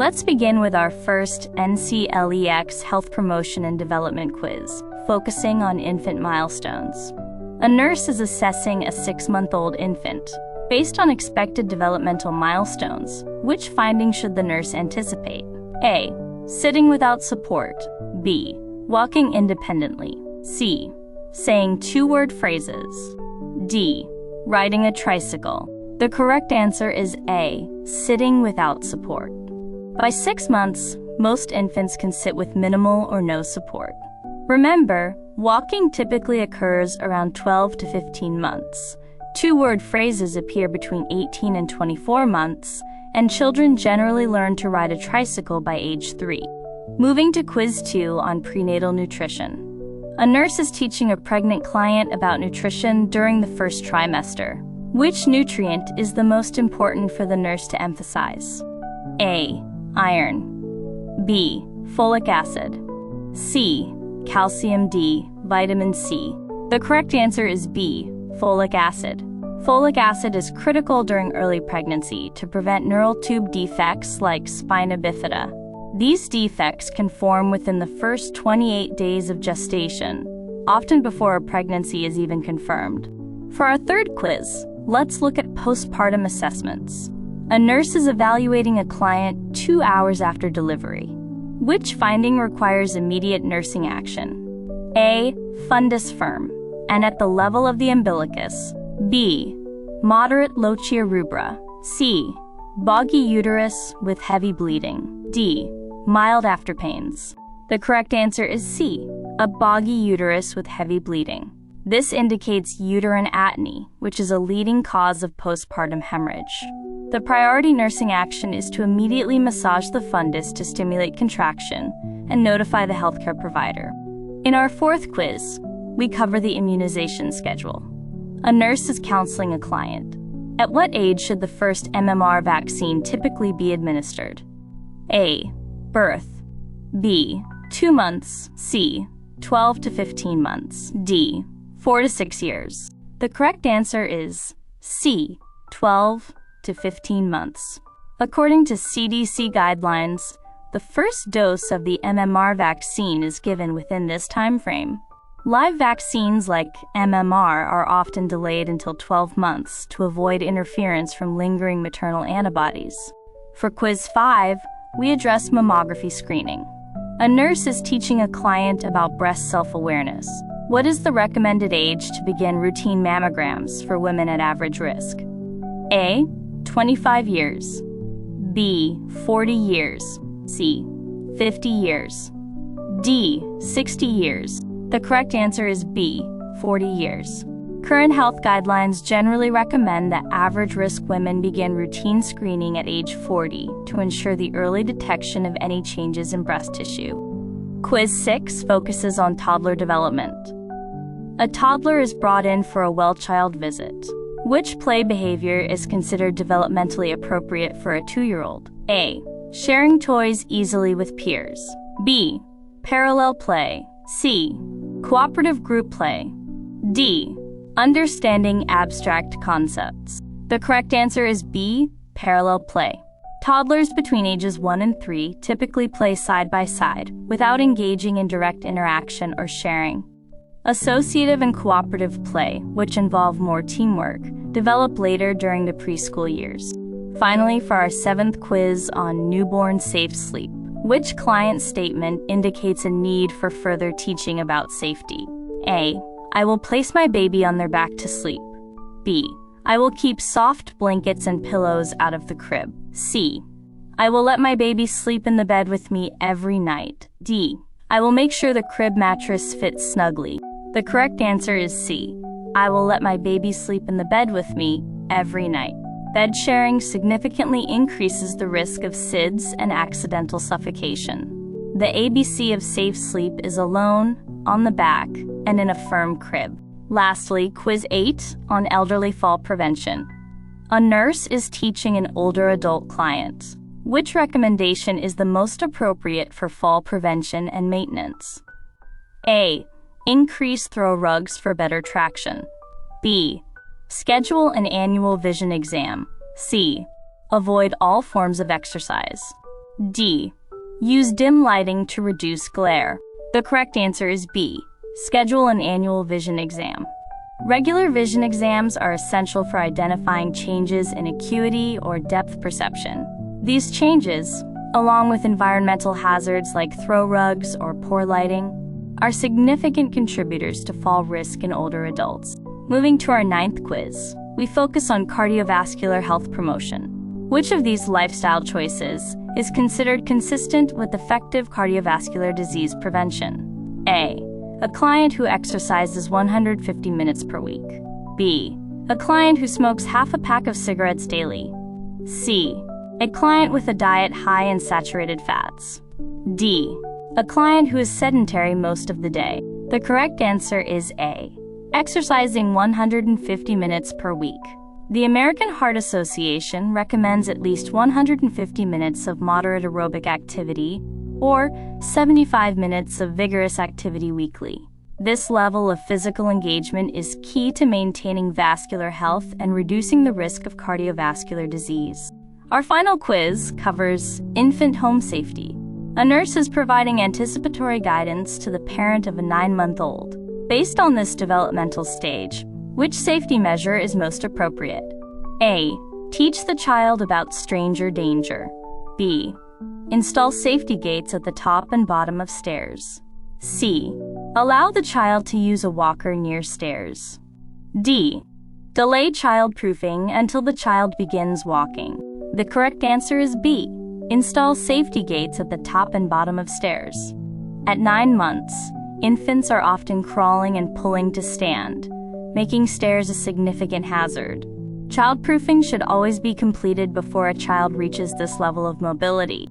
Let's begin with our first NCLEX Health Promotion and Development quiz, focusing on infant milestones. A nurse is assessing a 6-month-old infant. Based on expected developmental milestones, which findings should the nurse anticipate? A. Sitting without support. B. Walking independently. C. Saying 2-word phrases. D. Riding a tricycle. The correct answer is A. Sitting without support. By 6 months, most infants can sit with minimal or no support. Remember, walking typically occurs around 12 to 15 months. 2-word phrases appear between 18 and 24 months, and children generally learn to ride a tricycle by age 3. Moving to Quiz 2 on prenatal nutrition. A nurse is teaching a pregnant client about nutrition during the first trimester. Which nutrient is the most important for the nurse to emphasize? A. Iron. B. Folic acid. C. Calcium. D. Vitamin C. The correct answer is B. Folic acid. Folic acid is critical during early pregnancy to prevent neural tube defects like spina bifida. These defects can form within the first 28 days of gestation, often before a pregnancy is even confirmed. For our third quiz, let's look at postpartum assessments. A nurse is evaluating a client 2 hours after delivery. Which finding requires immediate nursing action? A. Fundus firm and at the level of the umbilicus. B. Moderate lochia rubra. C. Boggy uterus with heavy bleeding. D. Mild afterpains. The correct answer is C. A boggy uterus with heavy bleeding. This indicates uterine atony, which is a leading cause of postpartum hemorrhage. The priority nursing action is to immediately massage the fundus to stimulate contraction and notify the healthcare provider. In our fourth quiz, we cover the immunization schedule. A nurse is counseling a client. At what age should the first MMR vaccine typically be administered? A. Birth. B. 2 months. C. 12 to 15 months. D. 4 to 6 years. The correct answer is C. 12 to 15 months. According to CDC guidelines, the first dose of the MMR vaccine is given within this time frame. Live vaccines like MMR are often delayed until 12 months to avoid interference from lingering maternal antibodies. For Quiz 5, we address mammography screening. A nurse is teaching a client about breast self-awareness. What is the recommended age to begin routine mammograms for women at average risk? A. 25 years. B. 40 years. C. 50 years. D. 60 years. The correct answer is B. 40 years. Current health guidelines generally recommend that average-risk women begin routine screening at age 40 to ensure the early detection of any changes in breast tissue. Quiz 6 focuses on toddler development. A toddler is brought in for a well-child visit. Which play behavior is considered developmentally appropriate for a 2-year-old? A. Sharing toys easily with peers. B. Parallel play. C. Cooperative group play. D. Understanding abstract concepts. The correct answer is B. Parallel play. Toddlers between ages 1 and 3 typically play side by side without engaging in direct interaction or sharing. Associative and cooperative play, which involve more teamwork, develop later during the preschool years. Finally, for our 7th quiz on newborn safe sleep, which client statement indicates a need for further teaching about safety? A. I will place my baby on their back to sleep. B. I will keep soft blankets and pillows out of the crib. C. I will let my baby sleep in the bed with me every night. D. I will make sure the crib mattress fits snugly. The correct answer is C. I will let my baby sleep in the bed with me every night. Bed sharing significantly increases the risk of SIDS and accidental suffocation. The ABC of safe sleep is alone, on the back, and in a firm crib. Lastly, Quiz 8 on elderly fall prevention. A nurse is teaching an older adult client. Which recommendation is the most appropriate for fall prevention and maintenance? A. Increase throw rugs for better traction. B. Schedule an annual vision exam. C. Avoid all forms of exercise. D. Use dim lighting to reduce glare. The correct answer is B. Schedule an annual vision exam. Regular vision exams are essential for identifying changes in acuity or depth perception. These changes, along with environmental hazards like throw rugs or poor lighting, are significant contributors to fall risk in older adults. Moving to our 9th quiz, we focus on cardiovascular health promotion. Which of these lifestyle choices is considered consistent with effective cardiovascular disease prevention? A. A client who exercises 150 minutes per week. B. A client who smokes half a pack of cigarettes daily. C. A client with a diet high in saturated fats. D. A client who is sedentary most of the day. The correct answer is A. Exercising 150 minutes per week. The American Heart Association recommends at least 150 minutes of moderate aerobic activity or 75 minutes of vigorous activity weekly. This level of physical engagement is key to maintaining vascular health and reducing the risk of cardiovascular disease. Our final quiz covers infant home safety. A nurse is providing anticipatory guidance to the parent of a 9-month-old. Based on this developmental stage, which safety measure is most appropriate? A. Teach the child about stranger danger. B. Install safety gates at the top and bottom of stairs. C. Allow the child to use a walker near stairs. D. Delay childproofing until the child begins walking. The correct answer is B. Install safety gates at the top and bottom of stairs. At 9 months, infants are often crawling and pulling to stand, making stairs a significant hazard. Childproofing should always be completed before a child reaches this level of mobility.